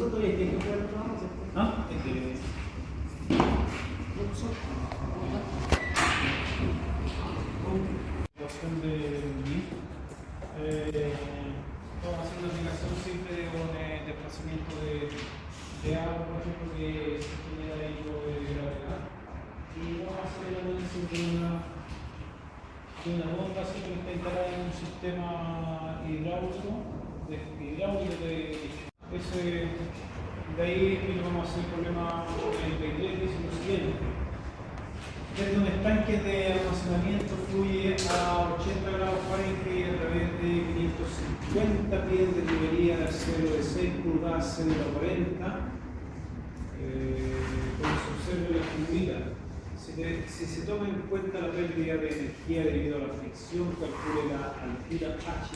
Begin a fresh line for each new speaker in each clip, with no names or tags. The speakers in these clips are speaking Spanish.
nosotros ya tiene que jugar el programa, ¿cierto?
¿Ah? Ecuación de Bernoulli. Estamos haciendo una aplicación simple de un desplazamiento de agua, por ejemplo, que se genera ahí por gravedad. Y vamos a hacer el análisis de una bomba así que está instalada en un sistema hidráulico de ahí vamos a hacer el problema en el dice lo siguiente. Desde un estanque de almacenamiento fluye a 80 grados Fahrenheit a través de 550 pies de tubería de acero de 6 pulgadas cédula 40. Como se observa en la figurita, si se toma en cuenta la pérdida de energía debido a la fricción, calcule la altura H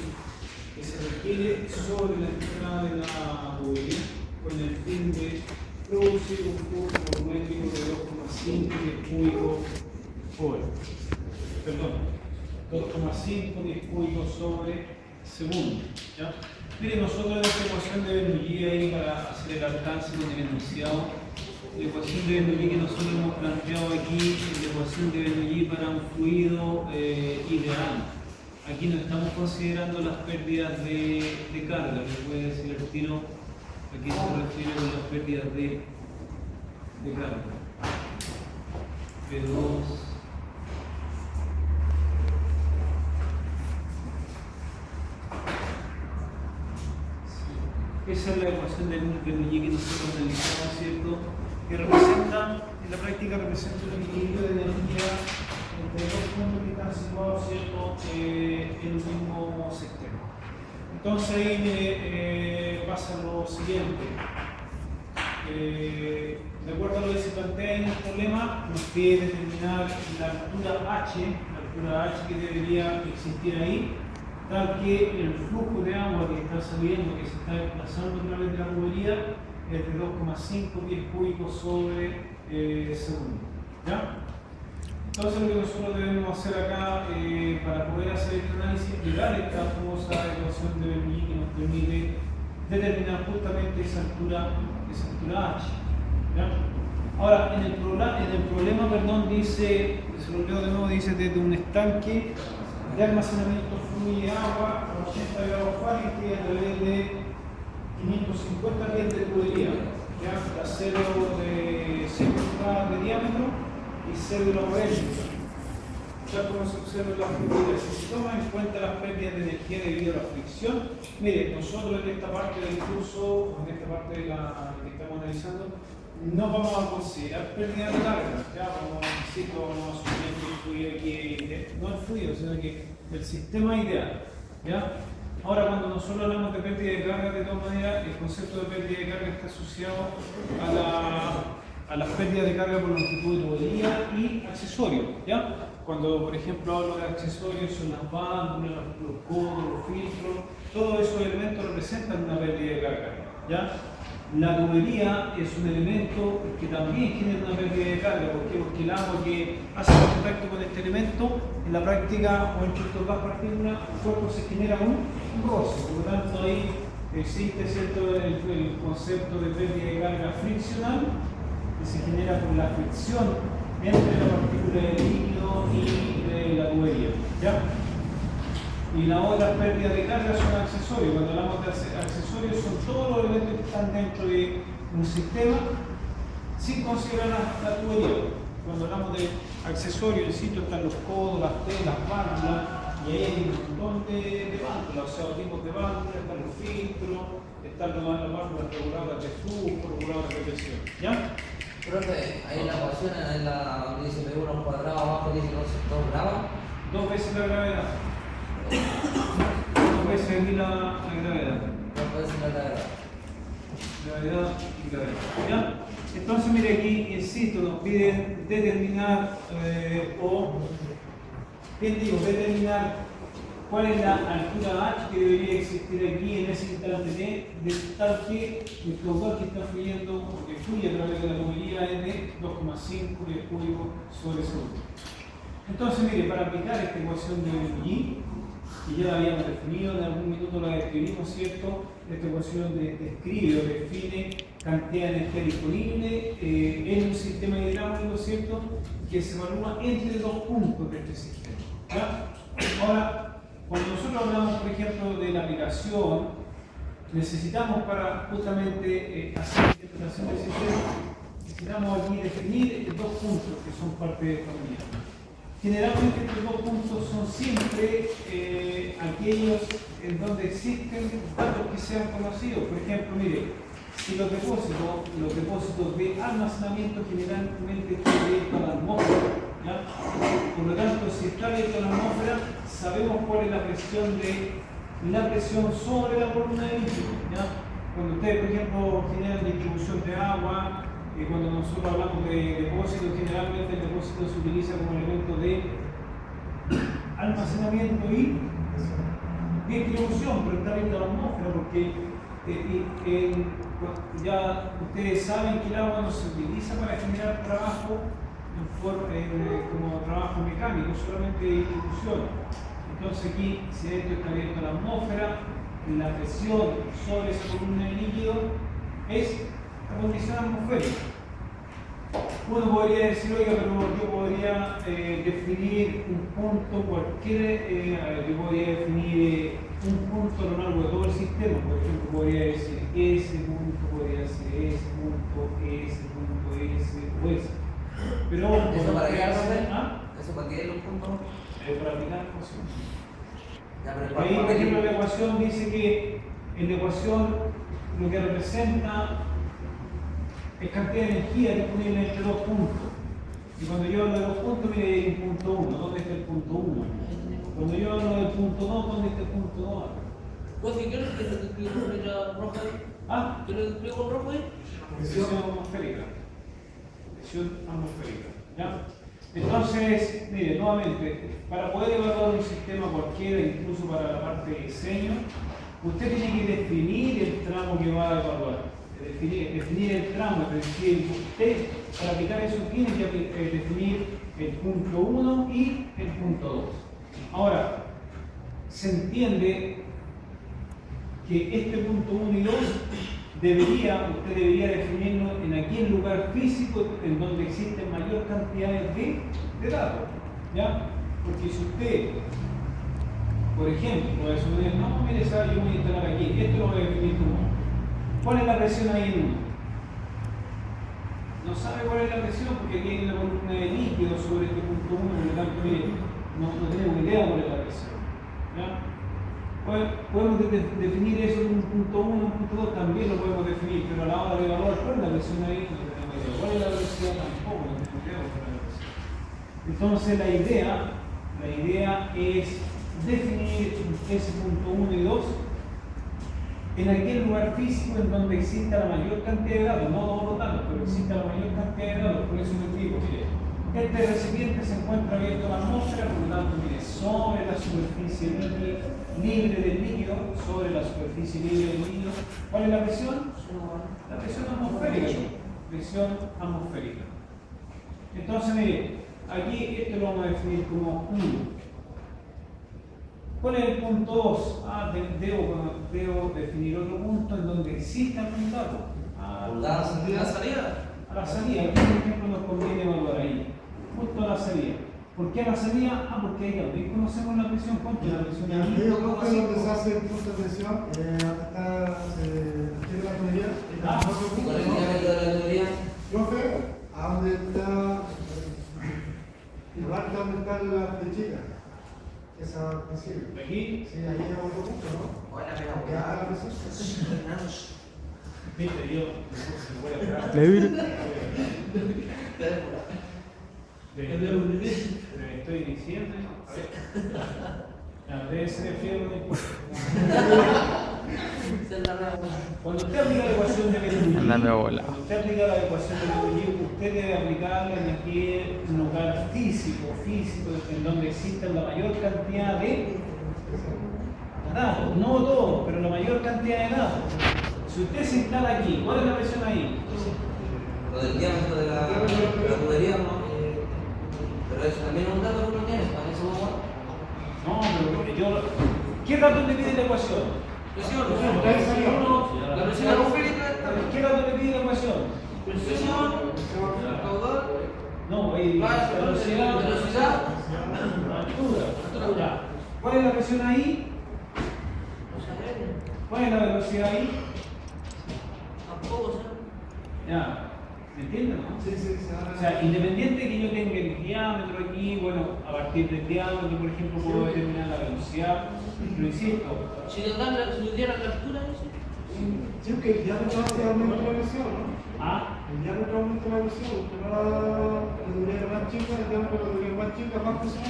que se requiere sobre la entrada de la tubería con el fin de producir un flujo volumétrico de 2,5 pies cúbicos por, perdón, 2,5 pies cúbicos sobre segundo. ¿Ya? Miren, nosotros en esta ecuación de Bernoulli ahí para hacer el alcance con el enunciado, la ecuación de Bernoulli que nosotros hemos planteado aquí es la ecuación de Bernoulli para un fluido ideal. Aquí no estamos considerando las pérdidas de carga, les voy a decir el tiro a qué se refiere con las pérdidas de carga. P2. Esa es la ecuación de Bernoulli que nosotros analizamos, ¿cierto? Que representa, en la práctica representa el equilibrio de energía entre dos puntos que están situados, ¿cierto? En un mismo sistema. Entonces ahí pasa lo siguiente. De acuerdo a lo que se plantea en el problema, nos pide determinar la altura H que debería existir ahí, tal que el flujo de agua que está saliendo, que se está desplazando a través de la tubería, es de 2,5 pies cúbicos sobre segundo. ¿Ya? Entonces lo que nosotros debemos hacer acá para poder hacer este análisis es llegar a esta famosa ecuación de Bernoulli que nos permite determinar justamente esa altura H. ¿Ya? Ahora, en el problema, dice, se lo leo de nuevo, dice desde un estanque de almacenamiento fluye agua a 80 grados Fahrenheit a través de 550 pies de tubería, de acero de 6 pulgadas de diámetro y cédula 40. Ya como se observa en la figura, si se toma en cuenta las pérdidas de energía debido a la fricción, mire, nosotros en esta parte del curso, en esta parte de la que estamos analizando, no vamos a considerar pérdida de carga, ya como insisto, vamos a asumir que el fluido aquí, no el fluido, sino que el sistema ideal. ¿Ya? Ahora, cuando nosotros hablamos de pérdida de carga, de todas maneras, el concepto de pérdida de carga está asociado a las pérdidas de carga por longitud de tubería y accesorios. ¿Ya? Cuando, por ejemplo, hablo de accesorios, son las válvulas, los codos, los filtros, todos esos elementos representan una pérdida de carga. ¿Ya? La tubería es un elemento que también genera una pérdida de carga. ¿Por qué? Porque el agua que hace contacto con este elemento, en la práctica o entre estas dos partículas, el cuerpo se genera un roce. Por lo tanto, ahí existe, ¿cierto?, el concepto de pérdida de carga friccional, que se genera por la fricción entre la partícula de líquido y de la tubería. ¿Ya? Y la otra pérdida de carga son accesorios. Cuando hablamos de accesorios, son todos los elementos que están dentro de un sistema sin considerar la tubería. Cuando hablamos de accesorios, insisto, están los codos, las telas, las válvulas, y ahí hay un montón de válvulas, o sea, tipos de válvulas, están los filtros, están las válvulas reguladoras de flujo, reguladoras de presión. ¿Ya?
Profe, ahí la ecuación, en la donde dice P1 cuadrado abajo dice 2 grados.
2 veces la gravedad. 2 veces aquí la gravedad.
2 veces la gravedad.
Gravedad y gravedad. ¿Ya? Entonces, mire aquí, insisto, nos piden determinar determinar cuál es la altura H que debería existir aquí en ese instante de tal que el caudal que está fluyendo, porque fluye a través de la tubería, es de 2,5 pies cúbicos sobre segundo. Entonces, mire, para aplicar esta ecuación de Bernoulli, que ya la habíamos definido, en algún minuto la describimos, ¿cierto? Esta ecuación describe o define cantidad de energía disponible en un sistema hidráulico, ¿cierto? Que se evalúa entre dos puntos de este sistema. ¿Ya? Ahora, cuando nosotros hablamos, por ejemplo, de la aplicación, necesitamos para justamente hacer la interpretación del sistema, necesitamos aquí definir dos puntos que son parte de esta unidad. Generalmente estos dos puntos son siempre aquellos en donde existen datos que sean conocidos. Por ejemplo, mire, si los depósitos de almacenamiento generalmente están abiertos a la atmósfera, ¿ya? Por lo tanto, si está abierto a la atmósfera, sabemos cuál es la presión sobre la columna de líquido, ¿ya? Cuando ustedes, por ejemplo, generan distribución de agua, cuando nosotros hablamos de depósitos, generalmente el depósito se utiliza como elemento de almacenamiento y distribución, pero está abierto a la atmósfera porque ya ustedes saben que el agua no se utiliza para generar trabajo como trabajo mecánico, solamente de distribución. Entonces aquí, si esto está abierto a la atmósfera, la presión sobre esa columna de líquido es la condición atmosférica. Uno podría decir, oiga, pero yo podría definir un punto cualquiera, yo podría definir un punto a lo largo de todo el sistema. Por ejemplo, podría decir ese punto, podría ser ese punto, ese o ese. Pero
¿Eso para qué?
¿Ah?
¿Eso para qué los puntos?
Para aplicar la ecuación.
Ya, pero
Ahí, por ejemplo, la ecuación dice que en la ecuación lo que representa es cantidad de energía disponible entre dos puntos. Y cuando yo hablo de dos puntos, mire, hay un punto 1. ¿Dónde está el punto 1? Cuando yo hablo del punto 2, ¿dónde está el punto 2?
¿Vos si quieres que te explique la roja ahí?
¿Ah?
¿Quieres que te explique el rojo ahí?
Presión atmosférica. Presión atmosférica. ¿Ya? Entonces, mire, nuevamente, para poder evaluar un sistema cualquiera, incluso para la parte de diseño, usted tiene que definir el tramo que va a evaluar. Definir el tramo, es decir, usted para aplicar eso tiene que definir el punto 1 y el punto 2. Ahora, se entiende que este punto 1 y 2 usted debería definirlo en aquel lugar físico en donde existen mayor cantidades de datos, ¿ya? Porque si usted, por ejemplo, puede suponer, no, mire, ¿sabe? Yo voy a instalar aquí, esto lo voy a definir como, ¿cuál es la presión ahí en 1? No sabe cuál es la presión porque aquí hay una columna de líquido sobre este punto 1, por lo tanto, mire, no tenemos idea cuál es la presión, ¿ya? Podemos definir eso en un punto 1, un punto 2, también lo podemos definir, pero a la hora de evaluar cuál es la presión ahí, no tenemos idea. ¿Cuál es la velocidad? Tampoco, no tenemos idea cuál es la velocidad. Entonces la idea es definir ese punto 1 y 2 en aquel lugar físico en donde exista la mayor cantidad de datos, no todos los datos, pero exista la mayor cantidad de datos. Por eso les digo, mire, este recipiente se encuentra abierto a la atmósfera, por lo tanto, mire, sobre la superficie libre del líquido, sobre la superficie libre del líquido, ¿cuál es la presión? La presión atmosférica. Presión atmosférica. Entonces, mire, aquí esto lo vamos a definir como 1. ¿Cuál es el punto 2? Debo definir otro punto en donde exista un dato.
¿La salida?
A la salida, aquí, por ejemplo, nos conviene evaluar ahí. Justo a la salida. ¿Por qué a la salida? Porque ahí también conocemos la presión. ¿Cuánto es la presión?
Yo creo que donde se hace el punto de presión, acá tiene la tubería.
¿Y con el diámetro de la tubería?
Profe, ¿a dónde está? Igual que donde está la flechita. Esa presión.
Aquí.
Sí, ahí hay otro punto, ¿no?
Hola,
Que haga la presión.
Viste, yo se puede atrás. Estoy diciendo. A ver, se refiere cuando usted aplica la ecuación de Bernoulli, cuando usted aplica la ecuación de Bernoulli, usted debe aplicarla en aquel lugar físico en donde existen la mayor cantidad de datos, no todos, pero la mayor cantidad de datos. Si usted se instala aquí, ¿cuál es la presión ahí?
Lo del diámetro de la tubería, ¿no? Pero eso también es un dato que uno tiene, para eso vamos a...
No, pero ¿Qué dato le pide la ecuación?
Presión, la presión atmosférica está.
¿Qué dato le pide la ecuación?
Presión, caudal,
No, ahí velocidad,
velocidad,
altura. Ya. ¿Cuál es la presión ahí? ¿Cuál es la velocidad ahí?
tampoco,
Ya. ¿Me entienden, no?
Sí, sí, sí.
O sea, independiente que yo tenga el diámetro aquí, bueno, a partir del diámetro, por ejemplo, puedo determinar la velocidad, pero insisto,
Si nos dieran la altura, dice.
Sí, porque el diámetro hace aumenta la presión, ¿no?
¿ah?
El diámetro aumenta la presión, porque la dureza más chica, el diámetro de la dureza más chica, más presión,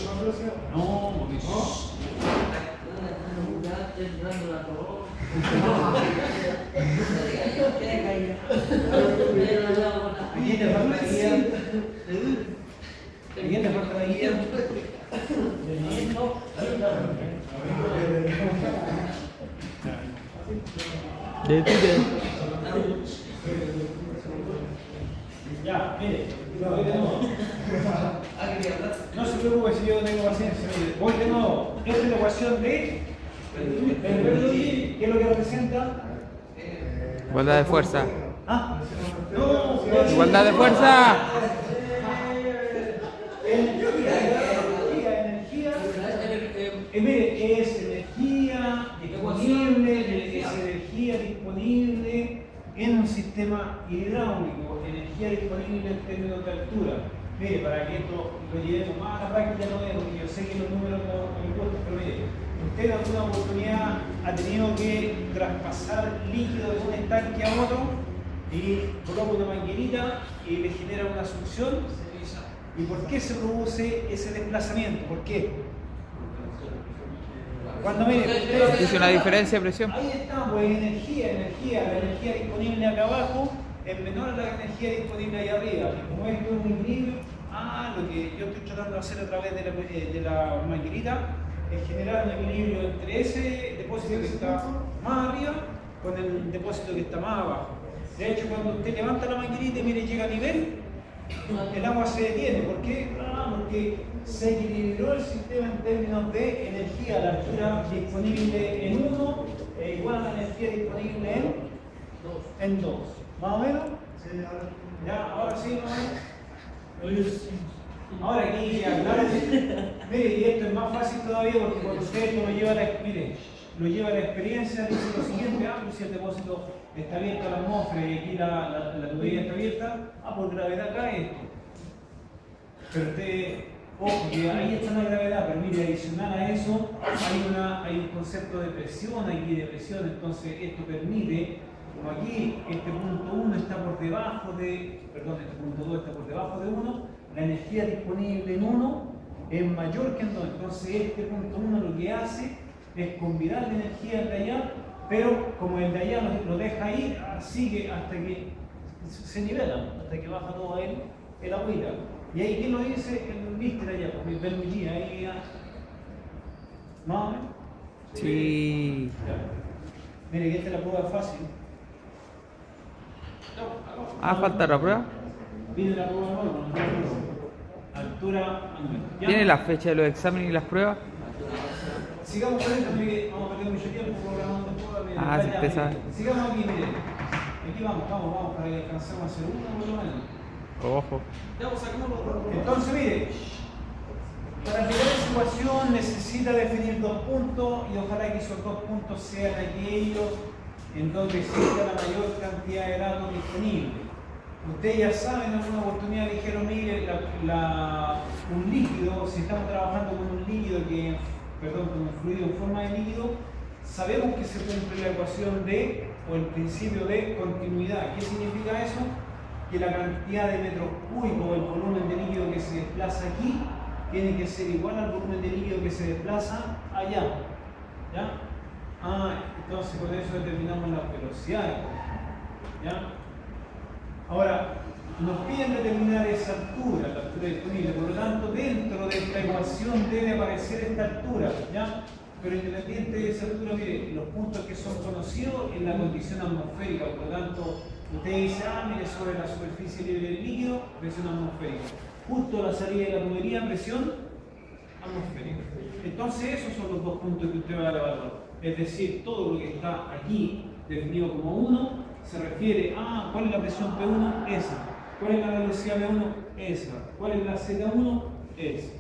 más velocidad.
No, porque
¿No?
Ya estoy entrando la ropa.
¿a quién le falta la guía? ¿A quién le falta la guía? Ya, mire, voy de nuevo. No se preocupe si yo tengo paciencia, mire, voy de nuevo. Esta es la ecuación de ¿qué es lo que representa?
Igualdad de fuerza.
¿Ah? No,
Igualdad de fuerza.
Mire, es energía disponible, es energía disponible en un sistema hidráulico, energía disponible en términos de altura. Mire, para que esto lo llevemos más a la práctica, no es porque yo sé que los números no me importan, pero mire, usted en alguna oportunidad ha tenido que traspasar líquido de un estanque a otro y coloca una manguerita y le genera una succión. ¿Y por qué se produce ese desplazamiento? ¿Por qué? Cuando mire,
Es una diferencia de presión.
ahí está, pues energía, la energía disponible acá abajo es menor a la energía disponible ahí arriba. Y como es un equilibrio, lo que yo estoy tratando de hacer a través de la manguerita es generar un equilibrio entre ese depósito que está más arriba con el depósito que está más abajo. De hecho, cuando usted levanta la manguerita y mire, llega a nivel, el agua se detiene. ¿Por qué? Porque se equilibró el sistema en términos de energía. La altura disponible en 1 es igual a la energía disponible en 2. ¿Más o menos?
Sí, ahora.
¿Ya? ¿Ahora sí? ¿Más o menos? Ahora aquí ya, claro. Mire, y esto es más fácil todavía porque cuando usted lo lleva a la, mire, lo lleva a la experiencia, dice lo siguiente: pues si el depósito está abierto a la atmósfera y aquí la tubería está abierta, por gravedad cae esto. Pero usted, ojo, que ahí está la gravedad, pero mire, adicional a eso, hay un concepto de presión aquí, de presión, entonces esto permite, como aquí este punto 1 está por debajo de, perdón, este punto 2 está por debajo de 1, la energía disponible en 1 es mayor que en 2, entonces este punto 1 lo que hace es convidar la energía de allá, pero como el de allá lo deja ir, sigue hasta que se nivela, hasta que baja todo el agüita. Y ahí, ¿quién lo dice? El mister allá, el Bermillí, ahí ya. ¿Más o menos?
Sí.
Ya. Mire, que esta es la prueba fácil.
Falta la prueba.
Viene la prueba nueva, altura. ¿Ya?
¿Tiene la fecha de los exámenes y las pruebas?
Sigamos con esto, mire, vamos a perder mucho tiempo programando pruebas. Mire,
Sí, usted sabe.
Sigamos aquí, mire. Aquí vamos, para que alcancemos a hacer uno por lo menos.
Ojo.
Entonces, mire, para crear esa ecuación necesita definir 2 puntos y ojalá que esos 2 puntos sean aquellos en donde exista la mayor cantidad de datos disponibles. Ustedes ya saben, en alguna oportunidad dijeron, mire, un líquido, si estamos trabajando con un líquido con un fluido en forma de líquido, sabemos que se cumple la ecuación o el principio de continuidad. ¿Qué significa eso? Que la cantidad de metros cúbicos del volumen de líquido que se desplaza aquí tiene que ser igual al volumen de líquido que se desplaza allá. ¿Ya? Entonces con eso determinamos las velocidades. ¿Ya? Ahora, nos piden determinar esa altura, la altura disponible, por lo tanto dentro de esta ecuación debe aparecer esta altura, ¿ya? Pero independiente de esa altura, mire, los puntos que son conocidos en la condición atmosférica, por lo tanto, usted dice, mire, sobre la superficie libre del líquido, presión atmosférica. Justo a la salida de la tubería, presión atmosférica. Entonces esos son los dos puntos que usted va a evaluar. Es decir, todo lo que está aquí definido como 1 se refiere a cuál es la presión P1, esa. ¿Cuál es la velocidad V1? Esa. ¿Cuál es la Z1? Esa.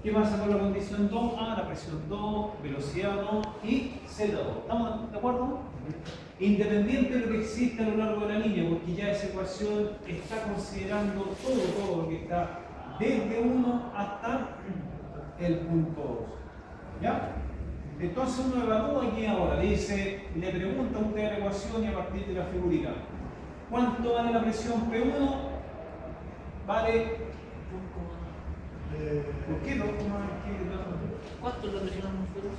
¿Qué pasa con la condición 2? La presión 2, velocidad 2 y Z2. ¿Estamos de acuerdo? Independiente de lo que existe a lo largo de la línea, porque ya esa ecuación está considerando todo lo que está desde 1 hasta el punto 2. ¿Ya? Entonces uno evalúa aquí ahora, le pregunta a usted la ecuación y a partir de la figurita. ¿Cuánto vale la presión P1? Vale... ¿Por qué 2,1?
¿Cuánto es la presión atmosférica?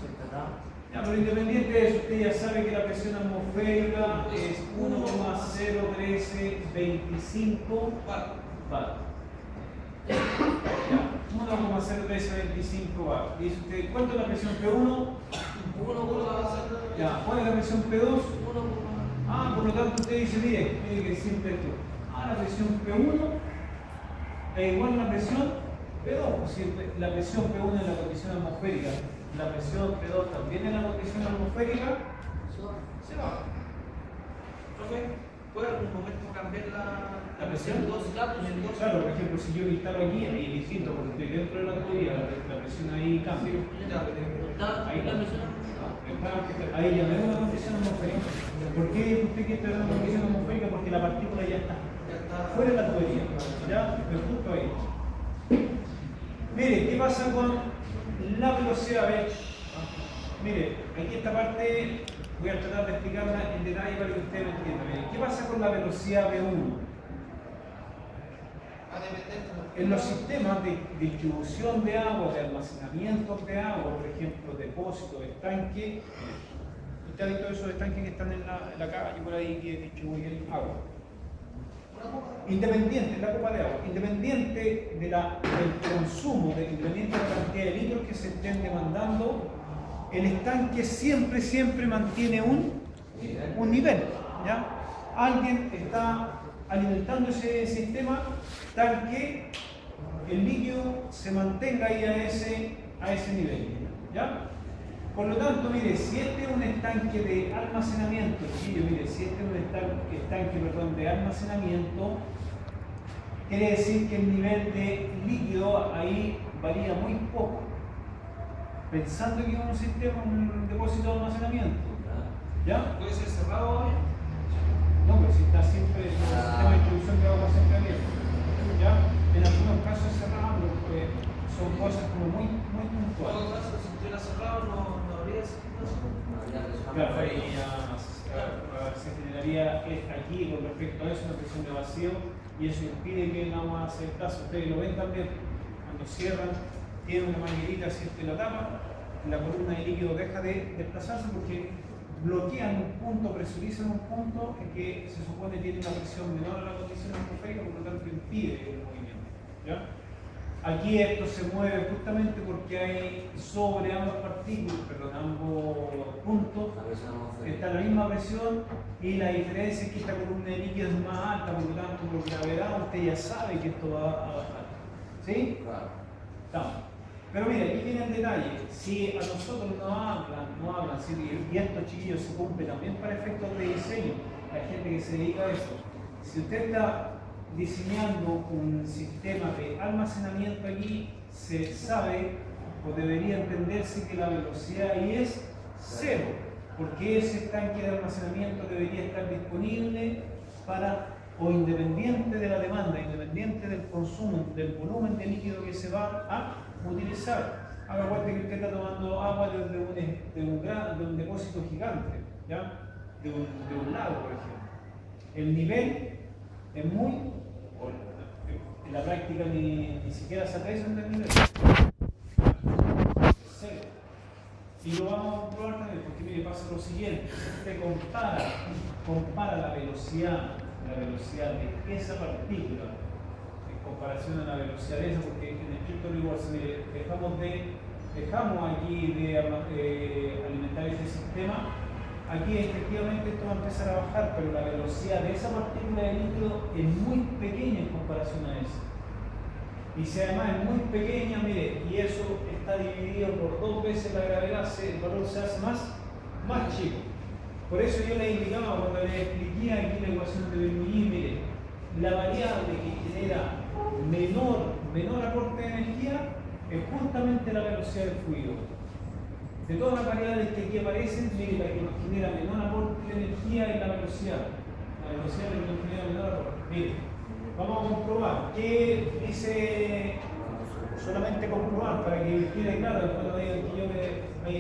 Ya, pero independiente de eso, usted ya sabe que la presión atmosférica es 1,01325 bar. 1,01325 bar. Dice usted, ¿cuánto es la presión P1? Ya, ¿cuál es la presión P2? Por lo tanto usted dice, mire que es simple esto. La presión P1 es igual a la presión P2. Si la presión P1 es la condición atmosférica, la presión P2 también es la condición atmosférica, se va.
¿Puede algún momento cambiar la
presión?
presión 2 grados y el 2?
Claro, por ejemplo, si yo lo instalo aquí, ahí es distinto, porque estoy dentro de la tubería, la presión ahí cambia. Ahí ahí ya no es una condición atmosférica. ¿Por qué dice usted que esto es una condición atmosférica? Porque la partícula ya está fuera de la tubería. ¿Ya? Me justo ahí. Mire, ¿qué pasa con la velocidad? Mire, aquí esta parte voy a tratar de explicarla en detalle para que usted lo entienda. Mire, ¿qué pasa con la velocidad V1? En los sistemas de distribución de agua, de almacenamiento de agua, por ejemplo, depósitos, estanques, usted ha visto esos estanques que están en la calle por ahí que distribuyen agua. Independiente, la copa de agua, independiente del consumo, independiente de la cantidad de litros que se estén demandando, el estanque siempre mantiene un nivel. ¿Ya? Alguien está alimentando ese sistema tal que el líquido se mantenga ahí a ese nivel. ¿Ya? Por lo tanto, mire, si este es un estanque de almacenamiento, si este es un estanque de almacenamiento, quiere decir que el nivel de líquido ahí varía muy poco. Pensando que es un sistema, un depósito de almacenamiento. ¿Ya?
¿Puede ser cerrado hoy?
No, pero si está siempre el sistema de distribución de agua siempre abierto. ¿Ya? En algunos casos cerrado, pero son cosas como muy
En
puntuales.
todo caso, si estuviera cerrado, no habría esa situación.
Claro, ahí ya se generaría aquí con respecto a eso una presión de vacío y eso impide que el agua se desplace. Ustedes lo ven también, cuando cierran, tienen una manguerita así que la tapa, la columna de líquido deja de desplazarse porque bloquean un punto, presurizan un punto en que se supone tiene una presión menor a la condición atmosférica, por lo tanto impide el movimiento. ¿Ya? Aquí esto se mueve justamente porque hay sobre ambos puntos, está la misma presión y la diferencia es que esta columna de líquido es más alta, por lo tanto por gravedad usted ya sabe que esto va a bajar. ¿Sí?
Claro.
Estamos. Pero mira, aquí viene el detalle, si a nosotros no hablan, ¿sí? Y estos chiquillos se cumple también para efectos de diseño, la gente que se dedica a eso. Si usted está diseñando un sistema de almacenamiento aquí, se sabe o debería entenderse que la velocidad ahí es 0, porque ese estanque de almacenamiento debería estar disponible para, o independiente de la demanda, independiente del consumo, del volumen de líquido que se va a utilizar. Haga cuenta que usted está tomando agua de un depósito gigante, ¿ya? De un lago, por ejemplo. El nivel es muy, en la práctica ni siquiera se aprecian del nivel. Cero. Y lo vamos a comprobar también, porque mire, pasa lo siguiente: si usted compara la velocidad de esa partícula en comparación a la velocidad de esa, porque en estricto rigor, mire, dejamos aquí de alimentar este sistema. Aquí efectivamente esto va a empezar a bajar, pero la velocidad de esa partícula de líquido es muy pequeña en comparación a esa. Y si además es muy pequeña, mire, y eso está dividido por 2 veces la gravedad, el valor se hace más chico. Por eso yo le indicaba cuando le expliqué aquí la ecuación de Bernoulli, mire, la variable que genera menor aporte de energía es justamente la velocidad del fluido. De todas las variables que aquí aparecen, mire, la que nos genera menor aporte de energía es la velocidad. La velocidad es la que nos genera menor aporte. Mire, vamos a comprobar. ¿Qué dice? Solamente comprobar para que quede claro. Después no digan que yo me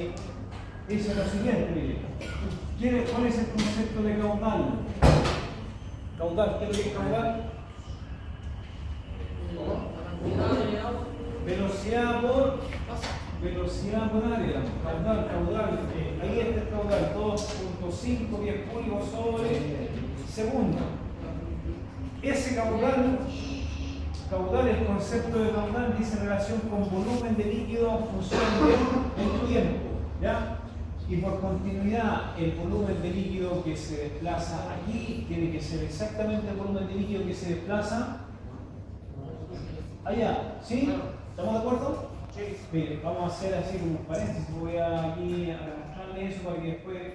dice lo siguiente, mire. ¿Cuál es el concepto de caudal? Caudal, ¿qué es lo que es caudal? Velocidad por área, caudal, ahí está el caudal, 2.5 pies cúbicos sobre segundo. Ese caudal, el concepto de caudal dice relación con volumen de líquido en función del tiempo, ¿ya? Y por continuidad, el volumen de líquido que se desplaza aquí tiene que ser exactamente el volumen de líquido que se desplaza allá, ¿sí? ¿Estamos de acuerdo? Sí. Bien, vamos a hacer así como un paréntesis, voy aquí a mostrarle eso para que después...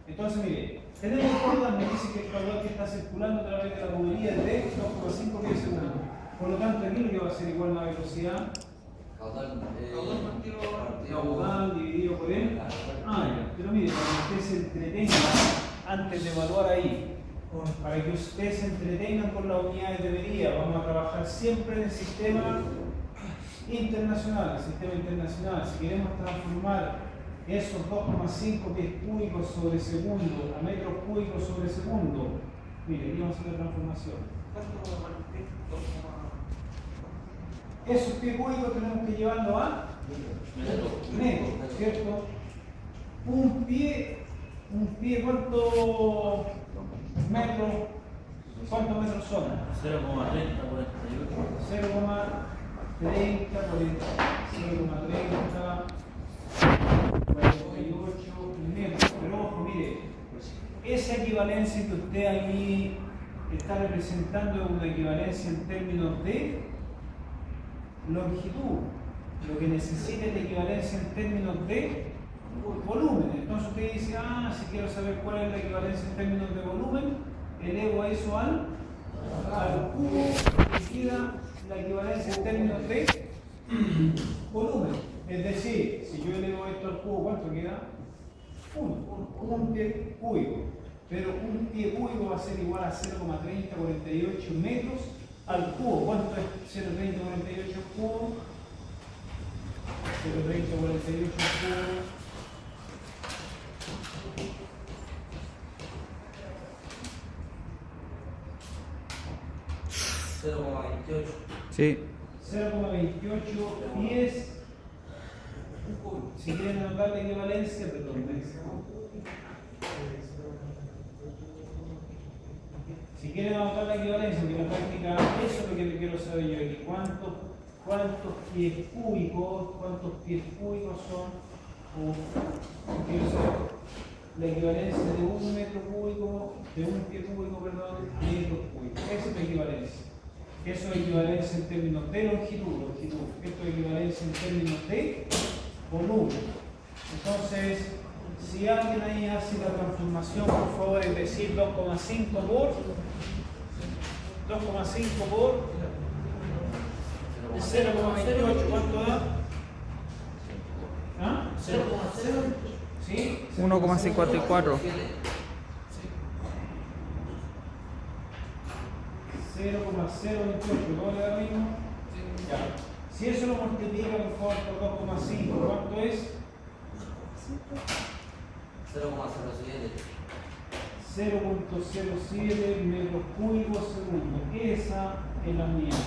Entonces, mire, tenemos caudal, me dice que el caudal que está circulando a través de la tubería es de 2,5 pies segundo. Por lo tanto, aquí lo que va a ser igual a la velocidad. Caudal dividido por él. Ya. Pero mire, para que usted se entretenga antes de evaluar ahí, para que usted se entretenga con las unidades de medida, vamos a trabajar siempre en el sistema internacional. Si queremos transformar esos 2,5 pies cúbicos sobre segundo a metros cúbicos sobre segundo, mire, aquí vamos a hacer la transformación. Esos pies cúbicos tenemos que llevarlo a metros, ¿cierto? Un pie, ¿cuántos metros son?
0,30,
48 metros. Pero ojo, mire, esa equivalencia que usted ahí está representando es una equivalencia en términos de longitud. Lo que necesita es la equivalencia en términos de volumen. Entonces usted dice, si quiero saber cuál es la equivalencia en términos de volumen, elevo eso al cubo y queda la equivalencia en términos de volumen. Es decir, si yo elevo esto al cubo, ¿cuánto queda? Un pie cúbico. Pero un pie cúbico va a ser igual a 0,3048 metros al cubo. ¿Cuánto es 0,3048 cubo? 0,3048 cubo.
Sí.
0,28 pies. Si quieren anotar la equivalencia, perdón. Si quieren anotar la equivalencia, porque en la práctica eso es lo que quiero saber yo aquí. ¿Cuántos pies cúbicos son? Quiero saber la equivalencia de un metro cúbico, de un pie cúbico, perdón, metros cúbicos. Esa es la equivalencia. Eso es equivalencia en términos de longitud. Esto es equivalencia en términos de volumen. Entonces, si alguien ahí hace la transformación, por favor, es decir, 2,5 por 0,28, ¿cuánto da?
0,0.
¿Sí?
1,54.
0,028, ¿cómo le da lo mismo? Ya. Si eso lo multiplica por favor por 2,5, ¿cuánto es? 0,07 metros cúbicos segundo. Esa es la unidad.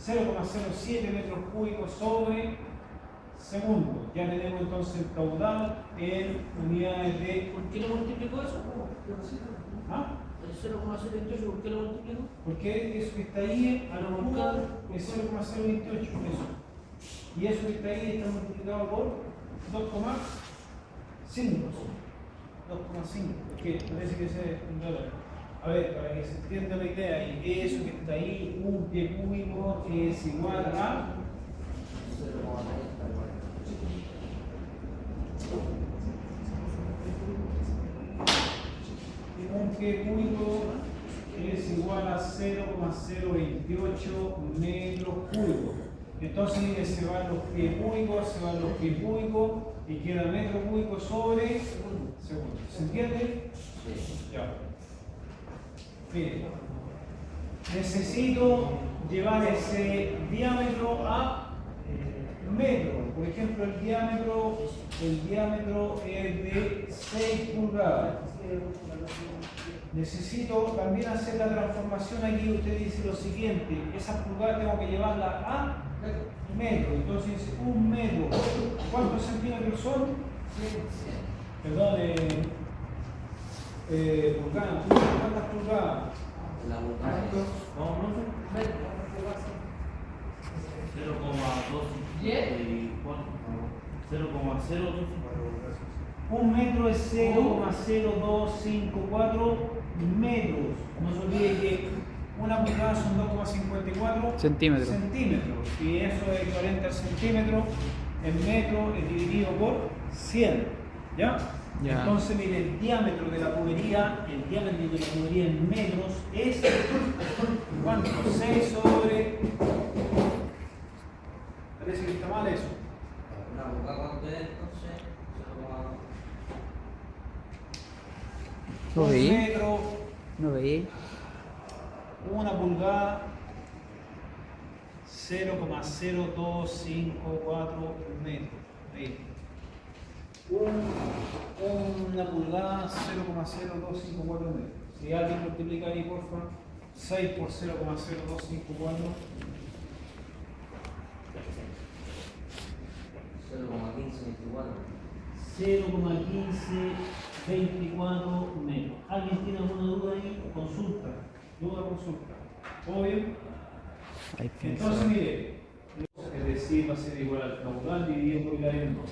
0,07 metros cúbicos sobre segundo. Ya tenemos entonces el caudal en unidades de...
¿Por qué lo multiplicó eso? El 0,028, ¿por qué lo multiplicó?
Porque eso que está ahí a lo mejor es 0,028 eso. Y eso que está ahí está multiplicado por 2,5. 2,5. Que parece que ese es un dólar. A ver, para que se entienda la idea, y eso que está ahí, un pie cúbico es igual a
0,30.
un pie cúbico es igual a 0,028 metros cúbicos. Entonces, mire, se van los pies cúbicos, y queda metro cúbico sobre segundo. ¿Se entiende?
Sí.
Ya. Mire, necesito llevar ese diámetro a metro. Por ejemplo, el diámetro es de 6 pulgadas. Necesito también hacer la transformación aquí. Usted dice lo siguiente: esas pulgadas tengo que llevarla a metro. Entonces dice 1 metro. ¿Cuántos centímetros son?
100.
Perdón, pulgadas. ¿Cuántas pulgadas?
La vulcana es
1 metro es 0,0254 metros. No se olvide que una pulgada son 2,54
Centímetros.
Y eso es equivalente al centímetro. El metro es dividido por 100. ¿Ya?
Ya.
Entonces, mire, el diámetro de la tubería en metros es ¿cuánto? 6 sobre. Parece que está mal eso.
una vulcana, ¿cuánto es entonces?
¿Lo
Un
veí?
metro,
¿Lo veí?
una pulgada, 0,0254 metros. Ahí. Una pulgada, 0,0254 metros. Si alguien multiplica ahí, por favor, 6 por 0,0254. 0,1524 metros. ¿Alguien tiene alguna duda ahí? Consulta. Consulta. Obvio.
Ahí
Entonces, mire, es decir, va a ser igual al caudal dividido por el área en 2.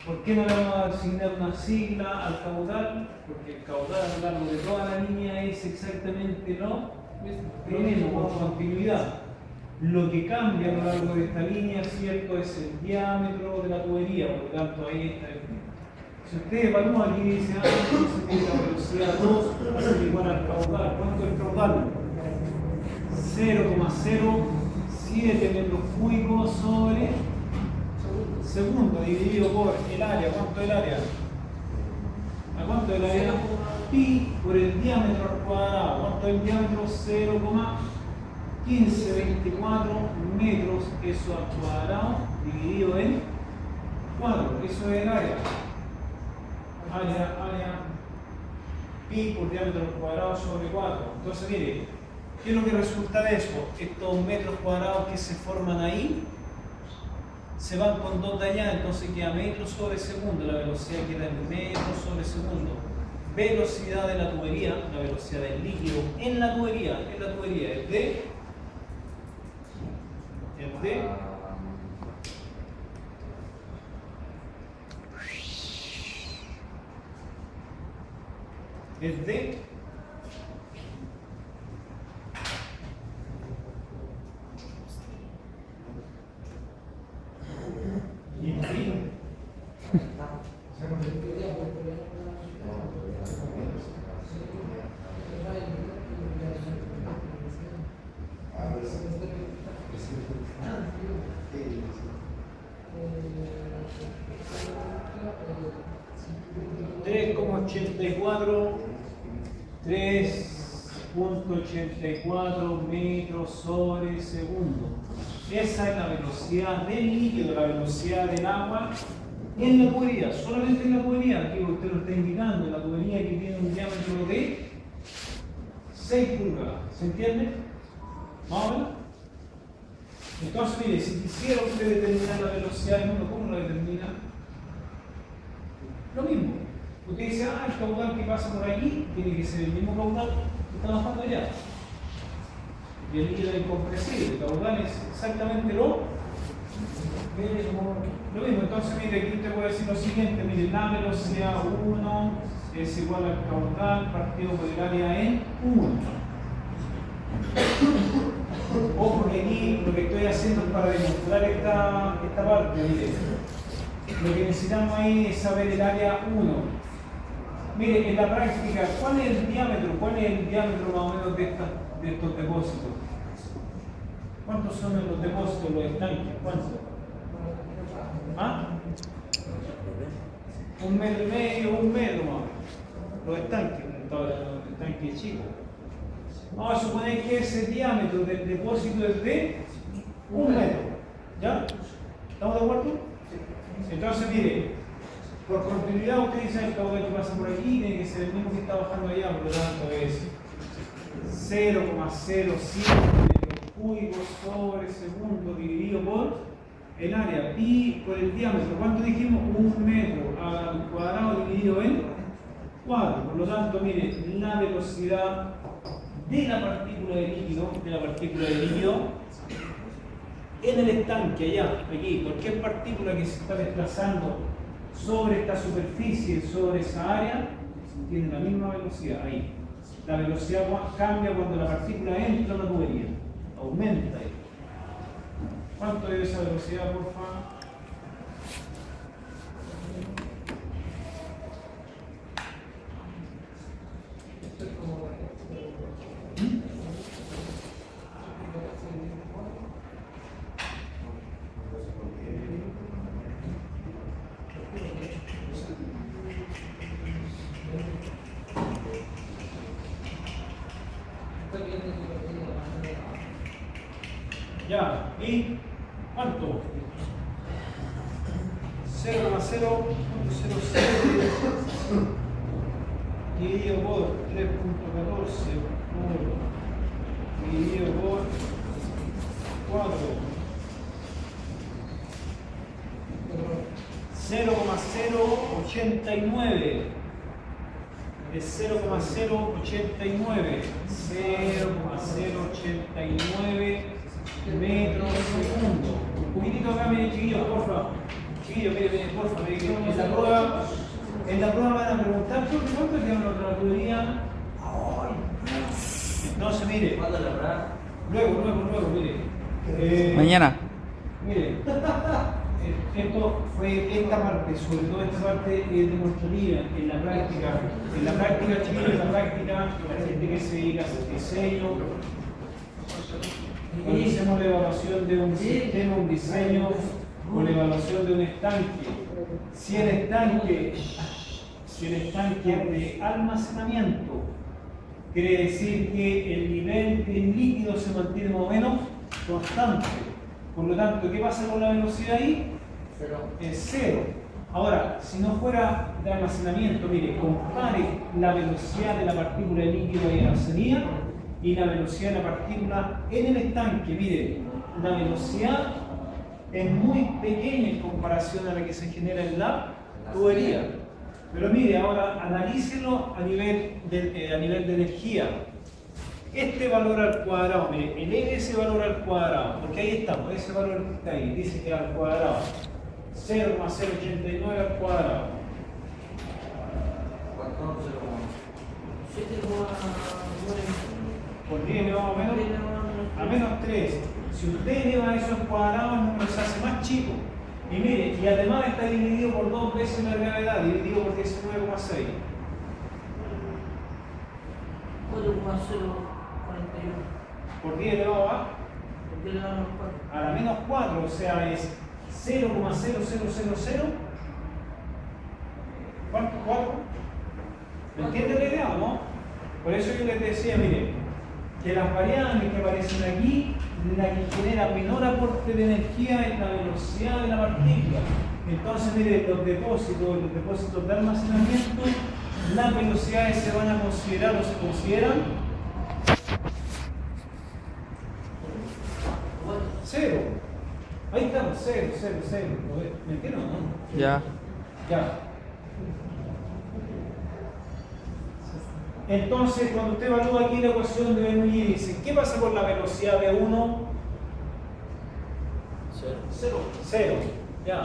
¿Por qué no le vamos a asignar una sigla al caudal? Porque el caudal a lo largo de toda la línea es exactamente lo mismo, con continuidad. Lo que cambia a lo largo de esta línea, ¿cierto?, es el diámetro de la tubería, por lo tanto ahí está definido. Si usted evalúa aquí y dice, entonces la velocidad 2 va a ser igual al caudal. ¿Cuánto es el caudal? 0,07 metros cúbicos sobre segundo dividido por el área. ¿Cuánto es el área? ¿A cuánto es el área? Pi por el diámetro al cuadrado. ¿Cuánto es el diámetro? 0,1524 metros, eso al cuadrado dividido en 4. Eso es el área. Área pi por diámetro al cuadrado sobre 4. Entonces, mire, ¿qué es lo que resulta de eso? Estos metros cuadrados que se forman ahí se van con 2 de allá, entonces queda metros sobre segundo. La velocidad queda en metros sobre segundo. Velocidad de la tubería, la velocidad del líquido en la tubería es de y en fin. $3.84 metros sobre segundo. Esa es la velocidad del líquido, la velocidad del agua en la tubería, solamente en la tubería. Aquí usted lo está indicando, la tubería que tiene un diámetro de 6 pulgadas. ¿Se entiende? ¿Más o menos? Entonces, mire, si quisiera usted determinar la velocidad del mundo, ¿cómo la determina? Lo mismo. Usted dice, el caudal que pasa por aquí tiene que ser el mismo caudal que está bajando allá. Y el líquido es incompresible, el caudal es exactamente lo mismo. Entonces, mire, aquí usted puede decir lo siguiente: mire, la velocidad 1 es igual al caudal partido por el área en 1. Ojo que aquí lo que estoy haciendo es para demostrar esta parte. Mire. Lo que necesitamos ahí es saber el área 1. Mire, en la práctica, ¿cuál es el diámetro? ¿Cuál es el diámetro más o menos de estos depósitos? ¿Cuántos son los depósitos, los estanques? ¿Cuántos? ¿Ah? 1,5 metros, 1 metro más. Los estanques, los estanques chicos. Vamos a suponer que ese diámetro del depósito es de 1 metro. ¿Ya? ¿Estamos de acuerdo? Entonces, mire, por continuidad usted dice el caudal que pasa por aquí tiene que ser el mismo que está bajando allá, por lo tanto es 0,07 metros cúbicos sobre segundo dividido por el área y por el diámetro. ¿Cuánto dijimos? 1 metro al cuadrado dividido en 4. Por lo tanto, mire, la velocidad de la partícula de líquido, en el estanque allá, aquí, cualquier partícula que se está desplazando sobre esta superficie, sobre esa área, tiene la misma velocidad ahí. La velocidad cambia cuando la partícula entra a la tubería, aumenta ahí. ¿Cuánto es esa velocidad, por favor? Ya, ¿y cuánto? 0,000 dividido por 3.14 dividido por 4. 0,089 es 0,089 metros segundo. Un poquitito acá, miren chiquillos, por favor. Chiquillos, miren, por favor. En la prueba van a preguntar ¿cuánto es la tubería? Entonces, mire.
¿Cuándo la verdad?
Luego, mire.
Mañana.
Mire. Esto fue esta parte, sobre todo esta parte demostrativa, en la práctica, chiquillos, en la práctica, la gente que se dedica a hacer diseño. Cuando hacemos la evaluación de un sistema, un diseño o la evaluación de un estanque, si el estanque es de almacenamiento, quiere decir que el nivel del líquido se mantiene más o menos constante. Por lo tanto, ¿qué pasa con la velocidad ahí? Es 0. Ahora, si no fuera de almacenamiento, mire, compare la velocidad de la partícula de líquido en la salida y la velocidad de la partícula en el estanque. Mire, la velocidad es muy pequeña en comparación a la que se genera en la tubería. Pero mire, ahora analícelo a nivel de energía. Este valor al cuadrado, mire, eleve ese valor al cuadrado, porque ahí estamos, ese valor que está ahí, dice que al cuadrado, 0,089 al cuadrado.
¿Cuánto?
7,9.
Por 10 elevado a menos 3. Si usted eleva eso al cuadrado, el número se hace más chico. Y mire, y además está dividido por 2 veces la gravedad, dividido por 19,6.
4,041.
Por 10 elevado a
Porque le damos 4.
la menos 4, o sea, es 0,0000. ¿Cuánto? 4. ¿Me entiende la idea o no? Por eso yo les decía, mire, que las variables que aparecen aquí, la que genera menor aporte de energía es la velocidad de la partícula. Entonces, mire, los depósitos de almacenamiento, las velocidades se van a considerar o se consideran 0. Ahí estamos, 0. ¿Me entienden o no?
Ya.
Ya. Entonces, cuando usted evalúa aquí la ecuación de Bernoulli, dice, ¿qué pasa con la velocidad V1? 0. Ya.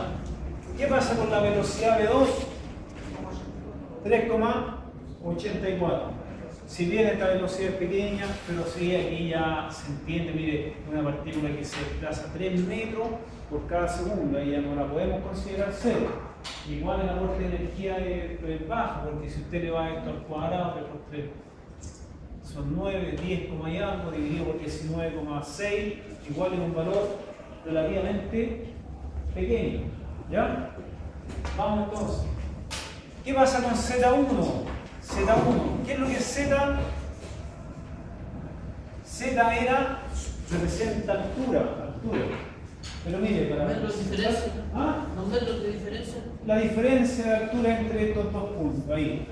¿Qué pasa con la velocidad V2? 3,1. 84. Si bien esta velocidad es pequeña, pero sí aquí ya se entiende, mire, una partícula que se desplaza 3 metros por cada segundo, ahí ya no la podemos considerar cero. Igual el aporte de energía es bajo, porque si usted le va esto al cuadrado, 3 por 3 son 9, 10, y algo, dividido por 19,6, igual es un valor relativamente pequeño. ¿Ya? Vamos entonces. ¿Qué pasa con Z1? Z1, ¿qué es lo que es Z? Z representa altura. Pero mire, para...
¿Metros de diferencia?
¿Ah?
¿Los metros de diferencia?
La diferencia de altura entre estos dos puntos, ahí.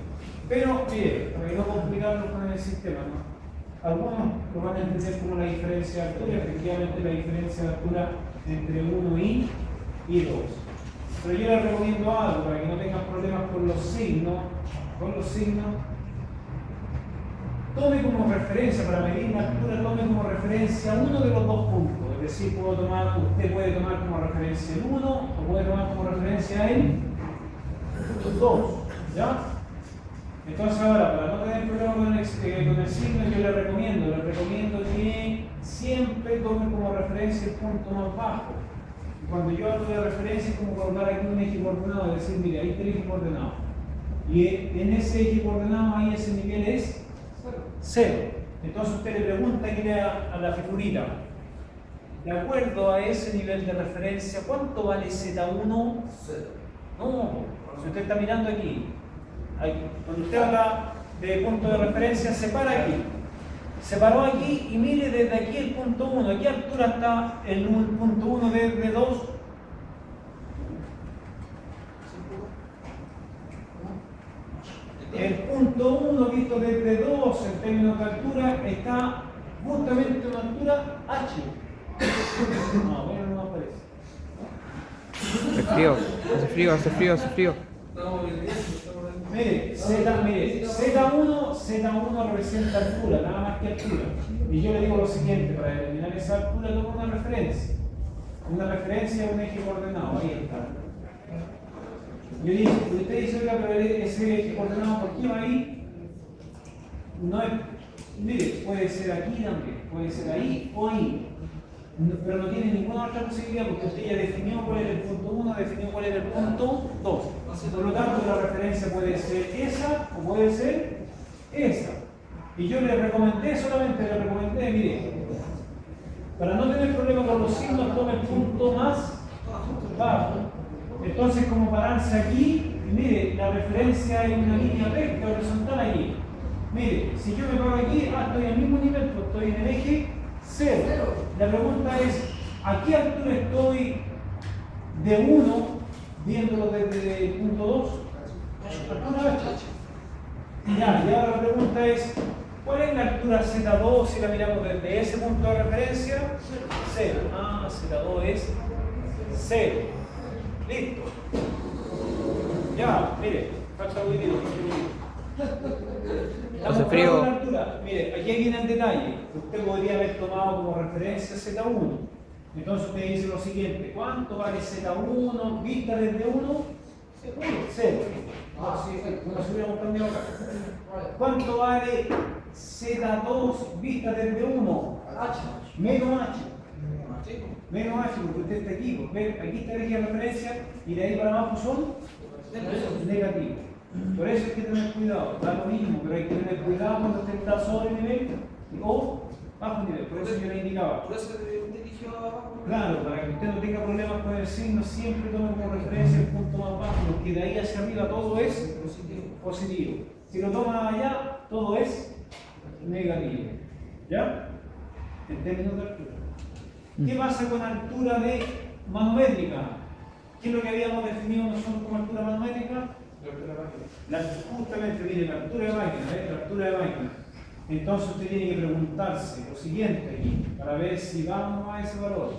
Pero, mire, para no complicarlo con el sistema, ¿no? Algunos lo van a entender como la diferencia de altura, efectivamente la diferencia de altura entre 1 y 2. Pero yo les recomiendo algo para que no tengan problemas con los signos. Tome como referencia, para medir la altura, tome como referencia uno de los dos puntos. Es decir, usted puede tomar como referencia el 1 o puede tomar como referencia el 2. ¿Ya? Entonces ahora, para no tener problemas con el signo, yo le recomiendo que siempre tome como referencia el punto más bajo. Cuando yo hablo de referencia es como colocar aquí un eje coordenado, es decir, mire, ahí está el eje coordenado. Y en ese eje coordenado, ahí ese nivel es 0. Entonces usted le pregunta aquí a la figurita, de acuerdo a ese nivel de referencia, ¿cuánto vale Z1?
0.
No, si usted está mirando aquí, cuando usted habla de punto de referencia, se para aquí. Se paró aquí y mire desde aquí el punto 1. ¿A qué altura está el punto 1 de 2? El punto 1 visto desde 2 en términos de altura está justamente a una altura H. No, bueno, no aparece.
Hace frío.
Mire, Z1 representa altura, nada más que altura. Y yo le digo lo siguiente, para determinar esa altura tomo una referencia. Una referencia es un eje coordenado, ahí está. Usted dice, oiga, pero ese eje coordenado, ¿por qué va ahí? No es, mire, puede ser aquí también, puede ser ahí o ahí. Pero no tiene ninguna otra posibilidad porque usted ya definió cuál era el punto 1, definió cuál era el punto 2. Por lo tanto, la referencia puede ser esa o puede ser esa. Y yo le recomendé, mire, para no tener problema con los signos, tome el punto más bajo. Entonces, como pararse aquí, mire, la referencia es una línea recta horizontal aquí. Mire, si yo me paro aquí, estoy al mismo nivel, pues estoy en el eje 0. La pregunta es, ¿a qué altura estoy de 1, viéndolo desde el punto 2? Altura H. Y ahora la pregunta es, ¿cuál es la altura Z2 si la miramos desde ese punto de referencia? 0. Z2 es 0. Listo. Ya, mire, falta un poquito.
Hace frío.
Mire, aquí viene el detalle. Usted podría haber tomado como referencia Z1. Entonces usted dice lo siguiente: ¿cuánto vale Z1 vista desde 1? 0. No se hubiéramos cambiado acá. ¿Cuánto vale Z2 vista desde 1?
H.
Menos H. Menos H, porque usted está aquí. Aquí está el eje de referencia y de ahí para abajo son negativos. Por eso hay que tener cuidado, da lo mismo, pero hay que tener cuidado cuando usted está sobre nivel o bajo nivel. Por eso yo le indicaba.
Por eso usted eligió abajo.
Claro, para que usted no tenga problemas con el signo, siempre tome como referencia el punto más bajo, porque de ahí hacia arriba todo es positivo. Si lo toma allá, todo es negativo. ¿Ya? En términos de altura. ¿Qué pasa con altura de manométrica? ¿Qué es lo que habíamos definido nosotros como altura manométrica? Justamente, mire, la altura de máquina, la altura de máquina. Entonces usted tiene que preguntarse lo siguiente aquí, para ver si vamos a ese valor.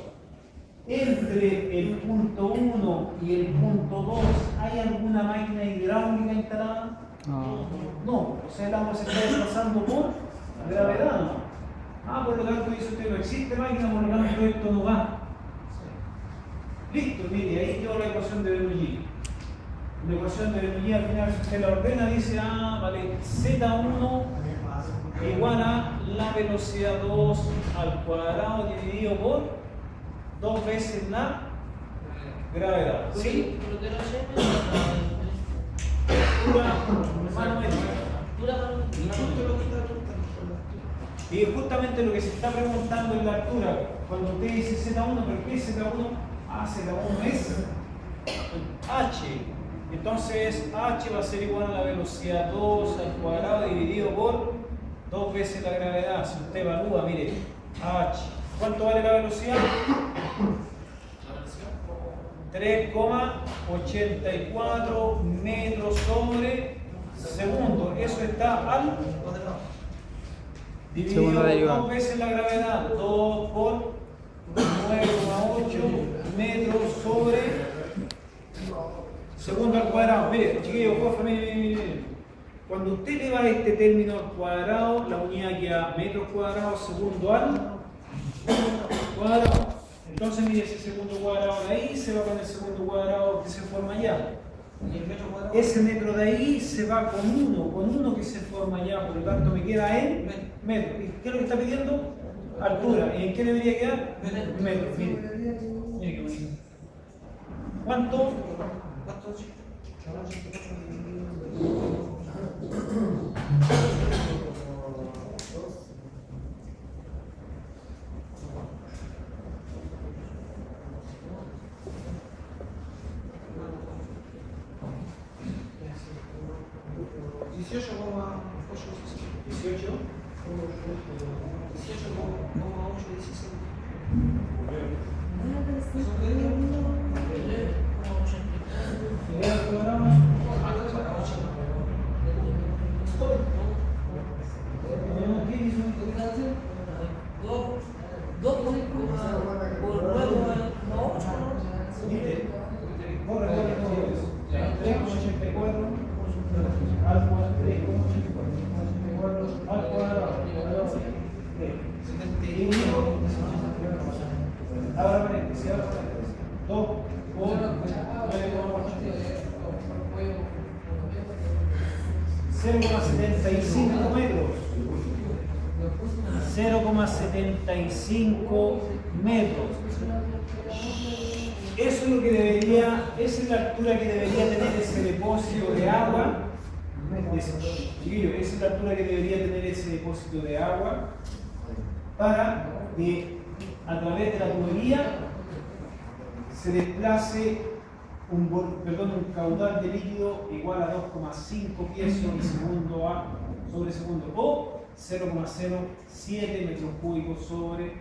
Entre el punto 1 y el punto 2, ¿hay alguna máquina hidráulica instalada? No, o sea, el agua se está desplazando por gravedad, ¿no? Por lo tanto, dice usted, no existe máquina, por lo tanto, esto no va. Listo, mire, ahí quedó la ecuación de Bernoulli. la ecuación de Bernoulli al final, si usted la ordena, dice, vale, Z1 igual a la velocidad 2 al cuadrado dividido por 2 veces la gravedad. ¿Sí? Y justamente lo que se está preguntando es la altura. Cuando usted dice Z1, ¿pero qué es Z1? Z1 es H. Entonces H va a ser igual a la velocidad 2 al cuadrado dividido por 2 veces la gravedad. Si usted evalúa, mire, H. ¿Cuánto vale la velocidad? 3,84 metros sobre segundo. Eso está al dividido por 2 veces la gravedad. 2 por 9,8 metros sobre segundo al cuadrado. Mire, chiquillos, porfa, mire. Cuando usted le va este término al cuadrado, la unidad queda metros cuadrados segundo al cuadrado. Entonces, mire, ese segundo cuadrado de ahí se va con el segundo cuadrado que se forma allá. Ese metro de ahí se va con uno que se forma allá, por lo tanto me queda en metro. ¿Y qué es lo que está pidiendo? Altura. ¿Y en qué debería quedar? Metro. Mire qué bonito. ¿Cuánto? 0,75 metros. 0,75 metros. Eso es lo que debería, esa es la altura que debería tener ese depósito de agua. Chiquillo, esa es la altura que debería tener ese depósito de agua para que a través de la tubería se desplace un caudal de líquido igual a 2,5 pies sobre segundo o 0,07 metros cúbicos sobre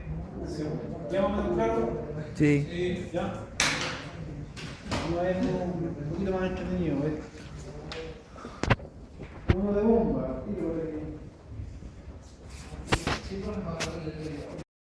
segundo. ¿Ya vamos a ver claro?
Sí.
¿Ya? Vamos a ver un poquito más entretenido. Uno de bomba.